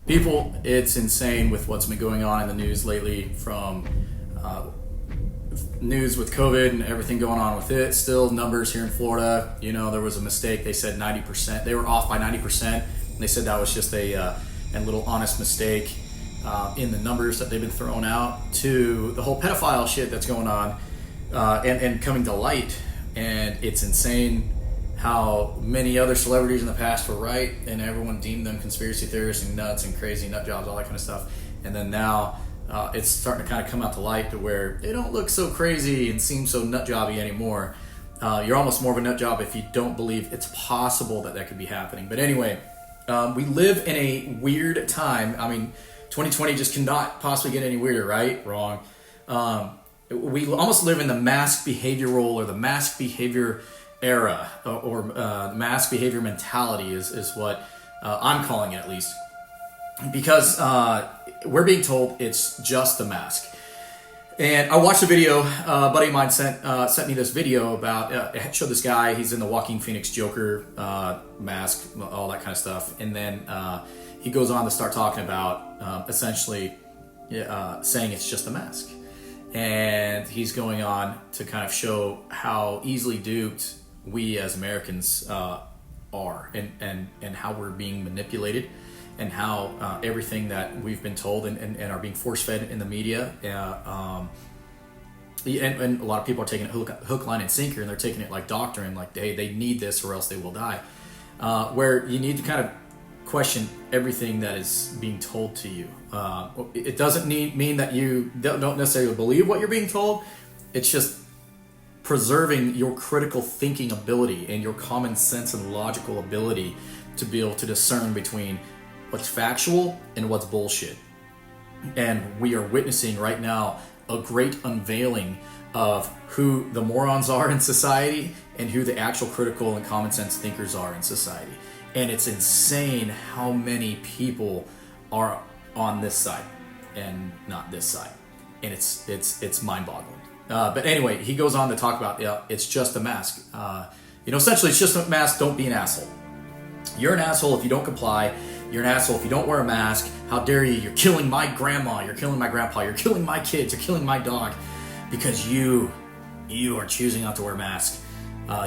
People, it's insane with what's been going on in the news lately, from news with COVID and everything going on with it. Still, numbers here in Florida, there was a mistake. They said 90%. They were off by 90%. And they said that was just a little honest mistake in the numbers that they've been throwing out, to the whole pedophile shit that's going on and coming to light. And it's insane how many other celebrities in the past were right and everyone deemed them conspiracy theorists and nuts and crazy nut jobs, all that kind of stuff. And then now it's starting to kind of come out to light to where they don't look so crazy and seem so nut jobby anymore. You're almost more of a nut job if you don't believe it's possible that could be happening. But anyway, we live in a weird time. I mean, 2020 just cannot possibly get any weirder, right? Wrong. We almost live in the mask behavioral or the mask behavior era, or mass behavior mentality is what I'm calling it, at least, because we're being told it's just a mask. And I watched a video. A buddy of mine sent me this video about it showed this guy. He's in the Joaquin Phoenix Joker mask, all that kind of stuff, and then he goes on to start talking about essentially saying it's just a mask, and he's going on to kind of show how easily duped we as Americans are, and how we're being manipulated, and how everything that we've been told and are being force-fed in the media, and a lot of people are taking it hook, line, and sinker, and they're taking it like doctrine, like they need this or else they will die, where you need to kind of question everything that is being told to you. It doesn't mean that you don't necessarily believe what you're being told. It's just preserving your critical thinking ability and your common sense and logical ability to be able to discern between what's factual and what's bullshit. And we are witnessing right now a great unveiling of who the morons are in society and who the actual critical and common sense thinkers are in society. And it's insane how many people are on this side and not this side. And it's mind-boggling. But anyway, he goes on to talk about, it's just a mask. Essentially, it's just a mask. Don't be an asshole. You're an asshole if you don't comply. You're an asshole if you don't wear a mask. How dare you? You're killing my grandma. You're killing my grandpa. You're killing my kids. You're killing my dog because you are choosing not to wear a mask.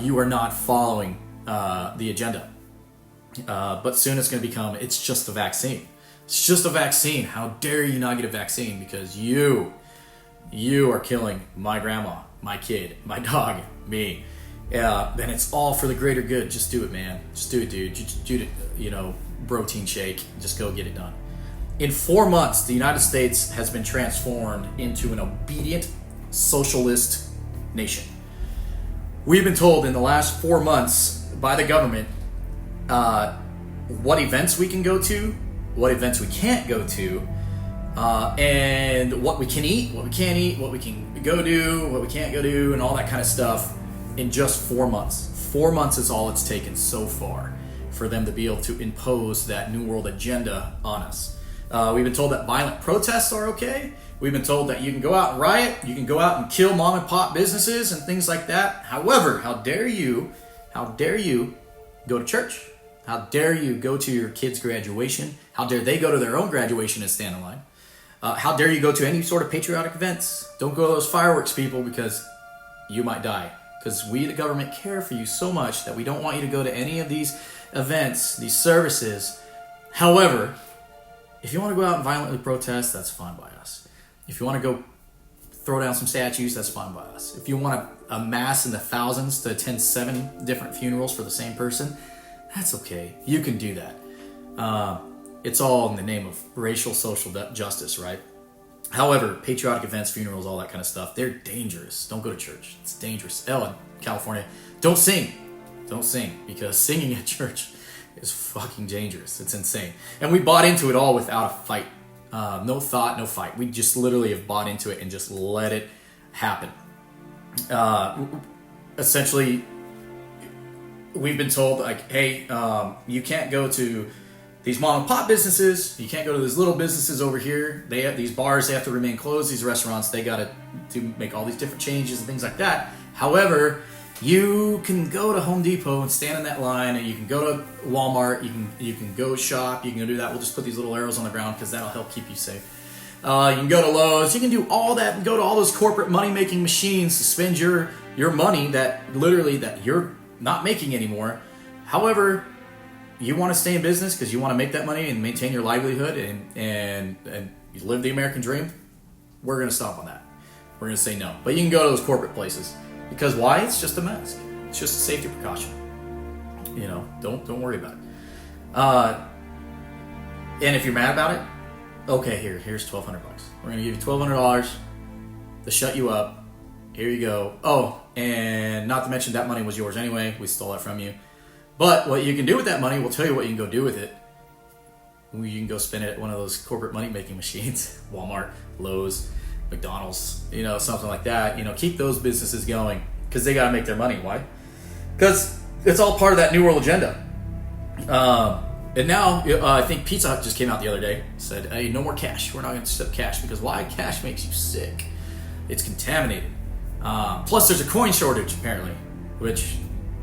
You are not following the agenda. But soon it's going to become, it's just a vaccine. It's just a vaccine. How dare you not get a vaccine because you are killing my grandma, my kid, my dog, me. And it's all for the greater good. Just do it, man. Just do it, dude. Just do it, protein shake. Just go get it done. In 4 months, the United States has been transformed into an obedient socialist nation. We've been told in the last 4 months by the government what events we can go to, what events we can't go to, and what we can eat, what we can't eat, what we can go do, what we can't go do, and all that kind of stuff in just 4 months. 4 months is all it's taken so far for them to be able to impose that New World agenda on us. We've been told that violent protests are okay. We've been told that you can go out and riot, you can go out and kill mom and pop businesses and things like that. However, how dare you go to church? How dare you go to your kid's graduation? How dare they go to their own graduation and stand in line? How dare you go to any sort of patriotic events? Don't go to those fireworks, people, because you might die. Because we, the government, care for you so much that we don't want you to go to any of these events, these services. However, if you want to go out and violently protest, that's fine by us. If you want to go throw down some statues, that's fine by us. If you want to amass in the thousands to attend 7 different funerals for the same person, that's okay. You can do that. It's all in the name of racial social justice, right? However, patriotic events, funerals, all that kind of stuff, they're dangerous. Don't go to church. It's dangerous. In California, don't sing. Don't sing, because singing at church is fucking dangerous. It's insane. And we bought into it all without a fight. No thought, no fight. We just literally have bought into it and just let it happen. Essentially, we've been told, like, hey, you can't go to these mom and pop businesses. You can't go to these little businesses over here. They have these bars. They have to remain closed. These restaurants, they got to make all these different changes and things like that. However, You can go to Home Depot and stand in that line, and you can go to Walmart. You can go shop. You can go do that. We'll just put these little arrows on the ground because that'll help keep you safe. You can go to Lowe's. You can do all that and go to all those corporate money making machines to spend your money that you're not making anymore. However, you want to stay in business because you want to make that money and maintain your livelihood and you live the American dream. We're going to stop on that. We're going to say no. But you can go to those corporate places. Because why? It's just a mask. It's just a safety precaution. Don't worry about it. And if you're mad about it, okay, here's $1,200. We're gonna give you $1,200 to shut you up. Here you go. Oh, and not to mention that money was yours anyway. We stole it from you. But what you can do with that money, we'll tell you what you can go do with it. You can go spend it at one of those corporate money making machines, Walmart, Lowe's, McDonald's, something like that. Keep those businesses going because they got to make their money. Why? Because it's all part of that New World agenda. And now I think Pizza Hut just came out the other day, said, hey, no more cash. We're not going to accept cash because why? Cash makes you sick. It's contaminated. Plus there's a coin shortage apparently, which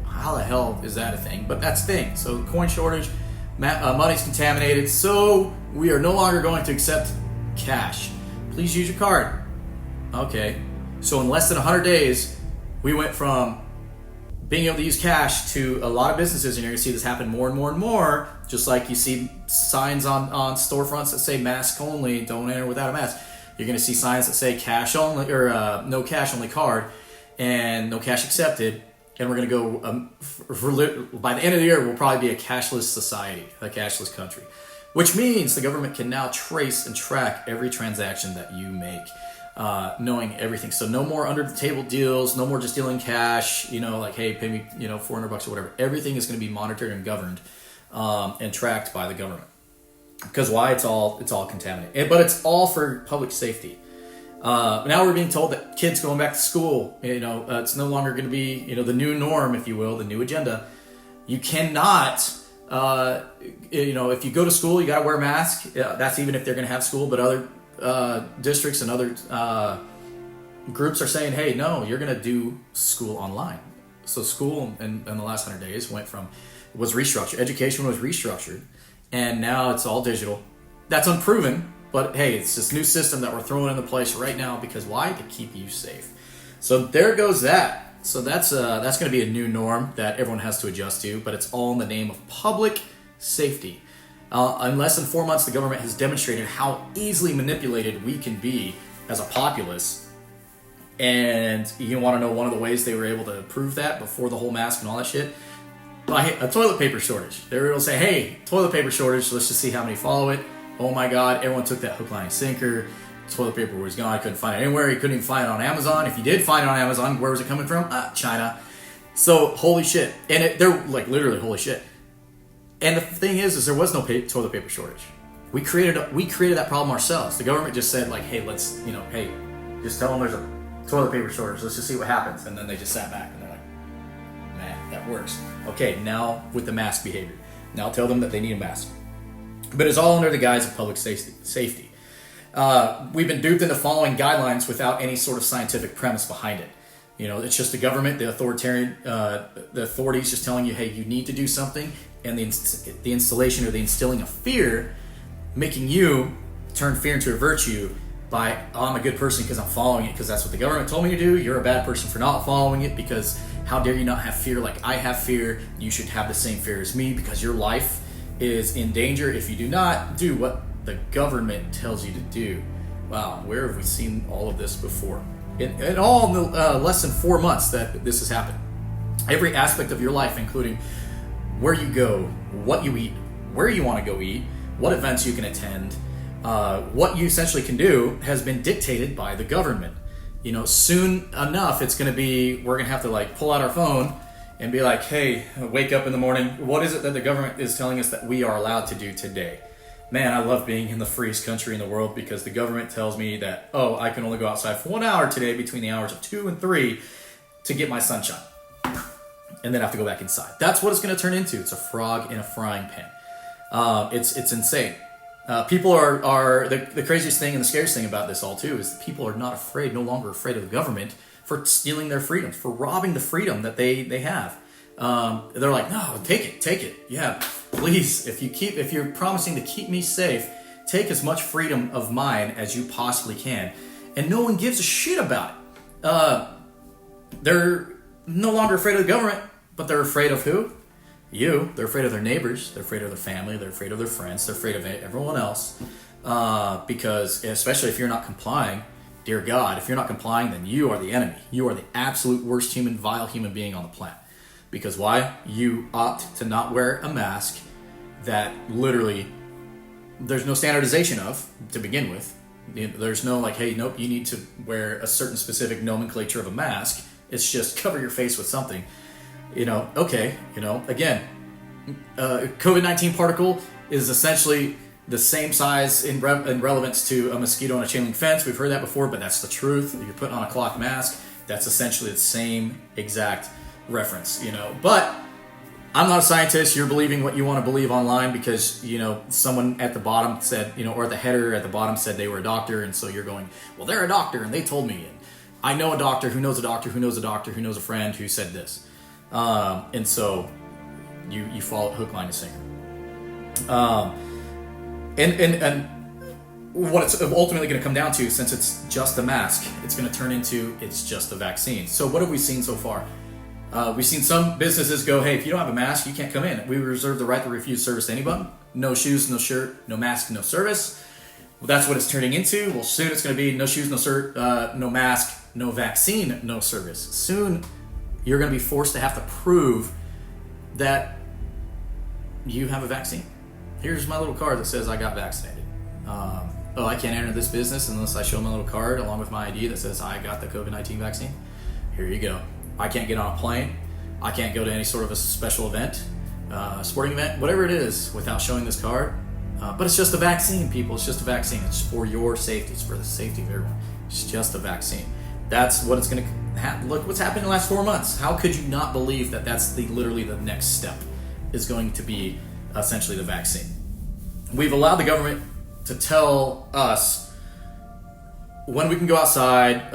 how the hell is that a thing? But that's the thing. So coin shortage, money's contaminated, so we are no longer going to accept cash. Please use your card. Okay, so in less than 100 days, we went from being able to use cash to a lot of businesses, and you're going to see this happen more and more and more, just like you see signs on storefronts that say mask only, don't enter without a mask. You're going to see signs that say cash only, or no cash only card, and no cash accepted. And we're going to go, by the end of the year, we'll probably be a cashless society, a cashless country. Which means the government can now trace and track every transaction that you make, knowing everything. So no more under the table deals, no more just dealing cash, like, hey, pay me, $400 or whatever. Everything is going to be monitored and governed and tracked by the government. Because why? It's all contaminated. But it's all for public safety. Now we're being told that kids going back to school, it's no longer going to be, the new norm, if you will, the new agenda. You cannot... if you go to school, you got to wear a mask. That's even if they're going to have school. But other districts and other groups are saying, hey, no, you're going to do school online. So school in the last 100 days was restructured. Education was restructured. And now it's all digital. That's unproven. But hey, it's this new system that we're throwing into place right now because why? To keep you safe. So there goes that. So that's going to be a new norm that everyone has to adjust to, but it's all in the name of public safety. In less than 4 months, the government has demonstrated how easily manipulated we can be as a populace. And you want to know one of the ways they were able to prove that before the whole mask and all that shit? By a toilet paper shortage. They were able to say, hey, toilet paper shortage, let's just see how many follow it. Oh my God, everyone took that hook, line, and sinker. Toilet paper was gone. I couldn't find it anywhere. You couldn't even find it on Amazon. If you did find it on Amazon, where was it coming from? China. So holy shit, and they're like literally holy shit. And the thing is there was no toilet paper shortage. We created that problem ourselves. The government just said like, hey, let's hey, just tell them there's a toilet paper shortage. Let's just see what happens. And then they just sat back and they're like, man, that works. Okay, now with the mask behavior, now tell them that they need a mask. But it's all under the guise of public safety. We've been duped into following guidelines without any sort of scientific premise behind it. It's just the government, the authorities just telling you, hey, you need to do something, and the installation or the instilling of fear, making you turn fear into a virtue by, oh, I'm a good person because I'm following it because that's what the government told me to do. You're a bad person for not following it because how dare you not have fear like I have fear. You should have the same fear as me because your life is in danger if you do not do what the government tells you to do. Wow, where have we seen all of this before? In all in the less than 4 months that this has happened. Every aspect of your life, including where you go, what you eat, where you want to go eat, what events you can attend, what you essentially can do, has been dictated by the government. Soon enough, it's going to be, we're going to have to like pull out our phone and be like, hey, wake up in the morning. What is it that the government is telling us that we are allowed to do today? Man, I love being in the freest country in the world because the government tells me that, I can only go outside for 1 hour today between the hours of 2 and 3 to get my sunshine. And then I have to go back inside. That's what it's going to turn into. It's a frog in a frying pan. It's insane. People are the craziest thing and the scariest thing about this all too is that people are no longer afraid of the government for stealing their freedoms, for robbing the freedom that they have. They're like, no, take it. Yeah, please. If you're promising to keep me safe, take as much freedom of mine as you possibly can. And no one gives a shit about it. They're no longer afraid of the government, but they're afraid of who? You. They're afraid of their neighbors. They're afraid of their family. They're afraid of their friends. They're afraid of everyone else. Because especially if you're not complying, dear God, if you're not complying, then you are the enemy. You are the absolute worst vile human being on the planet. Because why? You opt to not wear a mask that literally there's no standardization of to begin with. There's no like, hey, nope, you need to wear a certain specific nomenclature of a mask. It's just cover your face with something. Okay, again, COVID-19 particle is essentially the same size in relevance to a mosquito on a chain link fence. We've heard that before, but that's the truth. You're putting on a cloth mask. That's essentially the same exact reference, But I'm not a scientist. You're believing what you want to believe online because, someone at the bottom said, or the header at the bottom said they were a doctor. And so you're going, well, they're a doctor and they told me. And I know a doctor who knows a doctor who knows a doctor who knows a friend who said this. And so you follow hook, line, and sinker. And what it's ultimately going to come down to, since it's just a mask, it's going to turn into it's just a vaccine. So what have we seen so far? We've seen some businesses go, hey, if you don't have a mask, you can't come in. We reserve the right to refuse service to anyone. No shoes, no shirt, no mask, no service. Well, that's what it's turning into. Well, soon it's going to be no shoes, no shirt, no mask, no vaccine, no service. Soon you're going to be forced to have to prove that you have a vaccine. Here's my little card that says I got vaccinated. I can't enter this business unless I show my little card along with my ID that says I got the COVID-19 vaccine. Here you go. I can't get on a plane. I can't go to any sort of a special event, sporting event, whatever it is, without showing this card. But it's just a vaccine, people. It's just a vaccine. It's for your safety. It's for the safety of everyone. It's just a vaccine. That's what it's going to happen. Look what's happened in the last 4 months. How could you not believe that that's literally the next step is going to be essentially the vaccine? We've allowed the government to tell us when we can go outside,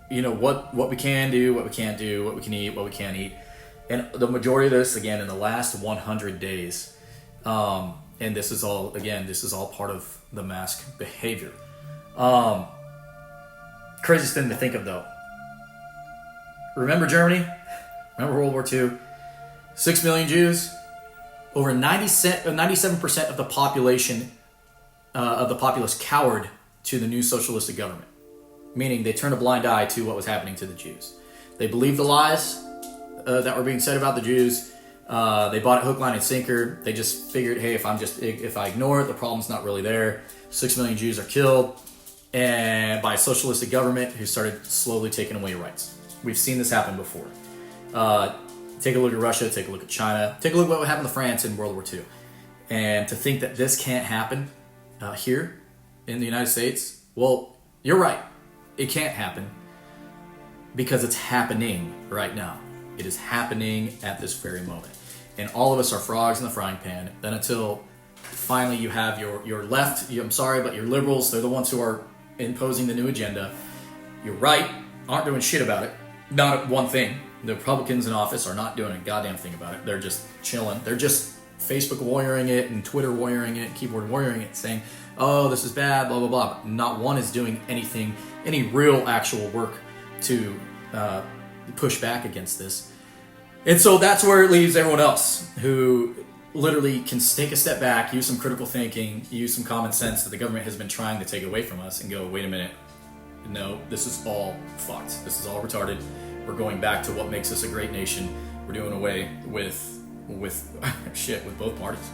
what we can do, what we can't do, what we can eat, what we can't eat. And the majority of this, again, in the last 100 days. And this is all part of the mask behavior. Craziest thing to think of, though. Remember Germany? Remember World War II? 6 million Jews? Over 97% of the population, of the populace cowered to the new socialistic government. Meaning they turned a blind eye to what was happening to the Jews. They believed the lies that were being said about the Jews. They bought it hook, line, and sinker. They just figured, hey, if I ignore it, the problem's not really there. 6 million Jews are killed and by a socialistic government who started slowly taking away your rights. We've seen this happen before. Take a look at Russia, take a look at China, take a look at what happened to France in World War II. And to think that this can't happen here in the United States, well, you're right. It can't happen because it's happening right now. It is happening at this very moment. And all of us are frogs in the frying pan. Then until finally you have your left, I'm sorry, but your liberals, they're the ones who are imposing the new agenda. Your right aren't doing shit about it. Not one thing. The Republicans in office are not doing a goddamn thing about it. They're just chilling. They're just Facebook warrioring it and Twitter warrioring it, keyboard warrioring it, saying, oh, this is bad, blah, blah, blah. But not one is doing anything, any real actual work to push back against this. And so that's where it leaves everyone else who literally can take a step back, use some critical thinking, use some common sense that the government has been trying to take away from us and go, wait a minute, no, this is all fucked. This is all retarded. We're going back to what makes us a great nation. We're doing away with shit with both parties.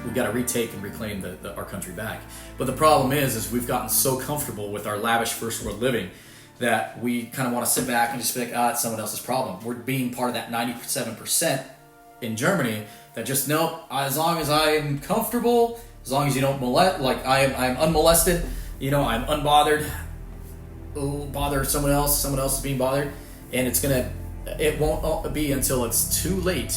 We've got to retake and reclaim our country back. But the problem is we've gotten so comfortable with our lavish first world living that we kind of want to sit back and just be like, it's someone else's problem. We're being part of that 97% in Germany that just, nope, as long as I'm comfortable, as long as you don't molest, like I'm unmolested, I'm unbothered, bother someone else is being bothered, and it won't be until it's too late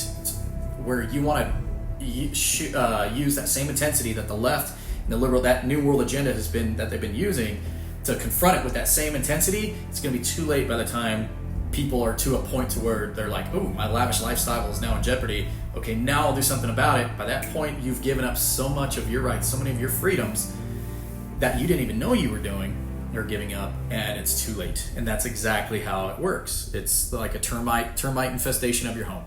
where you want to use that same intensity that the left and the liberal, that new world agenda that they've been using to confront it with that same intensity, it's going to be too late by the time people are to a point to where they're like, oh, my lavish lifestyle is now in jeopardy. Okay, now I'll do something about it. By that point, you've given up so much of your rights, so many of your freedoms that you didn't even know you were doing or giving up, and it's too late. And that's exactly how it works. It's like a termite infestation of your home.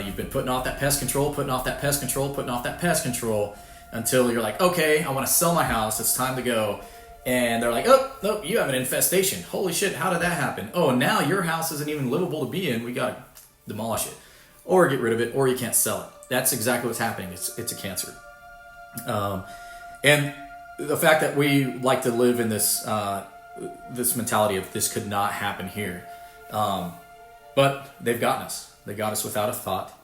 You've been putting off that pest control, until you're like, okay, I want to sell my house. It's time to go. And they're like, oh, no, you have an infestation. Holy shit, how did that happen? Oh, now your house isn't even livable to be in. We got to demolish it or get rid of it, or you can't sell it. That's exactly what's happening. It's a cancer. And the fact that we like to live in this this mentality of this could not happen here. But they've gotten us. They got us without a thought,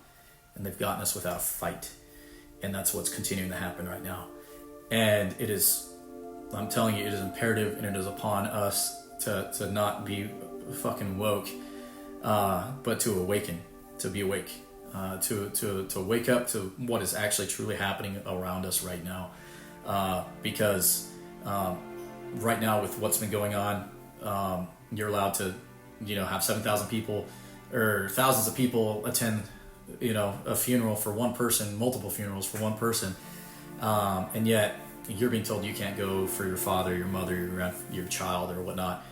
and they've gotten us without a fight. And that's what's continuing to happen right now. And it is, I'm telling you, it is imperative and it is upon us to not be fucking woke, but to awaken, to be awake, to wake up to what is actually truly happening around us right now. Because right now with what's been going on, you're allowed to, have 7,000 people or thousands of people attend a funeral for one person, multiple funerals for one person, and yet you're being told you can't go for your father, your mother, your child, or whatnot.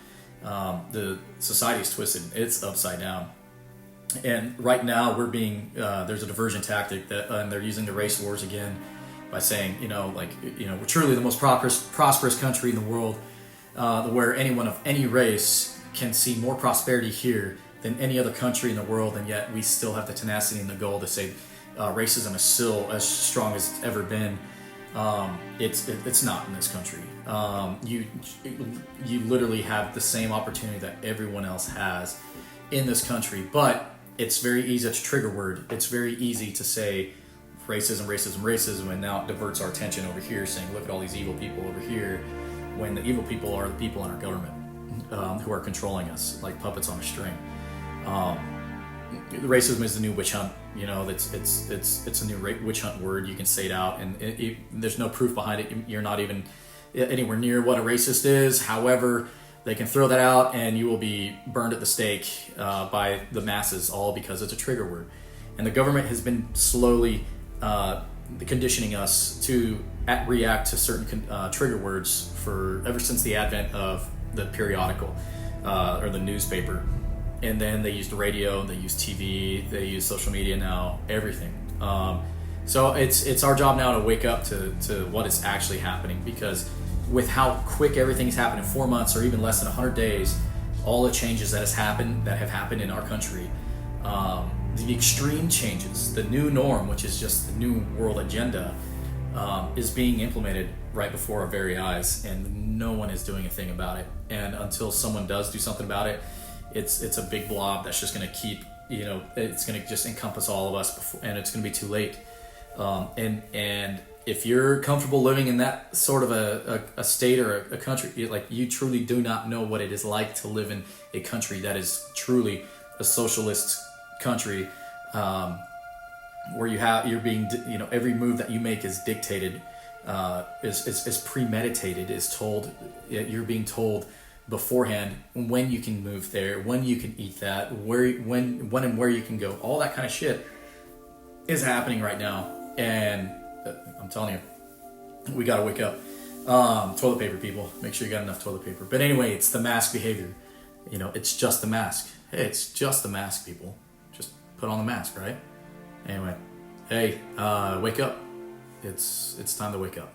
The society's twisted; it's upside down. And right now, we're being there's a diversion tactic and they're using the race wars again by saying, we're truly the most prosperous country in the world, where anyone of any race can see more prosperity here than any other country in the world, and yet we still have the tenacity and the goal to say racism is still as strong as it's ever been. It's not in this country. You literally have the same opportunity that everyone else has in this country, but it's very easy. It's a trigger word. It's very easy to say racism, and now it diverts our attention over here, saying, look at all these evil people over here, when the evil people are the people in our government who are controlling us like puppets on a string. Racism is the new witch hunt. It's a new witch hunt word. You can say it out, and there's no proof behind it. You're not even anywhere near what a racist is. However, they can throw that out, and you will be burned at the stake by the masses, all because it's a trigger word. And the government has been slowly conditioning us to react to certain trigger words ever since the advent of the periodical or the newspaper. And then they use the radio, they use TV, they use social media now, everything. So it's our job now to wake up to what is actually happening, because with how quick everything's happened in 4 months or even less than 100 days, all the changes that have happened in our country, the extreme changes, the new norm, which is just the new world agenda, is being implemented right before our very eyes, and no one is doing a thing about it. And until someone does do something about it, it's a big blob that's just going to keep, it's going to just encompass all of us and it's going to be too late. And if you're comfortable living in that sort of a state or a country, you truly do not know what it is like to live in a country that is truly a socialist country, where you're being, every move that you make is dictated, is premeditated, is told, you're being told beforehand when you can move there, when you can eat that, when and where you can go. All that kind of shit is happening right now, and I'm telling you, we gotta wake up. Toilet paper, people, make sure you got enough toilet paper. But anyway, it's the mask behavior. It's just the mask. Hey, it's just the mask, people. Just put on the mask, right? Anyway, hey, wake up. It's time to wake up.